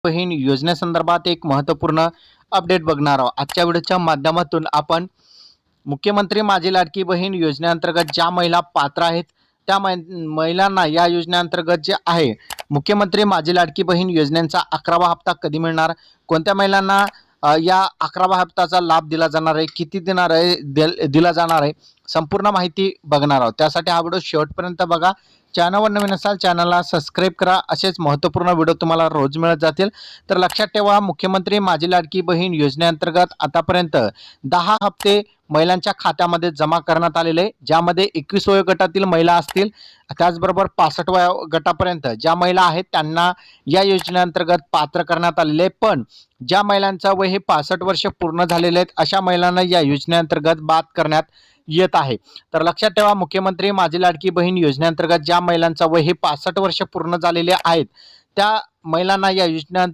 बहीण योजनेसंदर्भात एक महत्त्वपूर्ण अपडेट बघणार आहोत। आजच्या व्हिडिओच्या माध्यमातून आपण मुख्यमंत्री माझी लाडकी बहीण योजनेअंतर्गत ज्या महिला पात्र आहेत त्या महिलांना या योजनेअंतर्गत जे आहे मुख्यमंत्री माझी लाडकी बहीण योजनेचा 11वा हप्ता कधी मिळणार, कोणत्या महिलांना या 11वा हप्त्याचा लाभ दिला जाणार आहे, किती दिला जाणार आहे, संपूर्ण माहिती बघणार आहोत। त्यासाठी हा व्हिडिओ शेवटपर्यंत बघा। चॅनलवर नवीन असाल चॅनलला सबस्क्राइब करा। असेच महत्त्वपूर्ण व्हिडिओ तुम्हाला रोज मिळत जातील। तर लक्षात ठेवा, मुख्यमंत्री माझी लाडकी बहीण योजनेअंतर्गत आतापर्यंत 10 हप्ते महिलांच्या खात्यामध्ये जमा करण्यात आलेले, ज्यामध्ये 21 वयोगटातील महिला असतील, त्याचबरोबर 65 वयोगटापर्यंत ज्या महिला आहेत त्यांना या योजनेअंतर्गत पात्र करण्यात आलेले। पण ज्या महिलांचा वय हे 65 वर्ष पूर्ण झालेले आहेत अशा महिलांना या योजनेअंतर्गत बाद करण्यात येत आहे। तर लक्षात ठेवा, मुख्यमंत्री माझी लाडकी बहीण योजनेअंतर्गत ज्या महिलांचा वय हे 65 वर्ष पूर्ण झालेले आहेत त्या महिलांना या योजनेअंतर्गत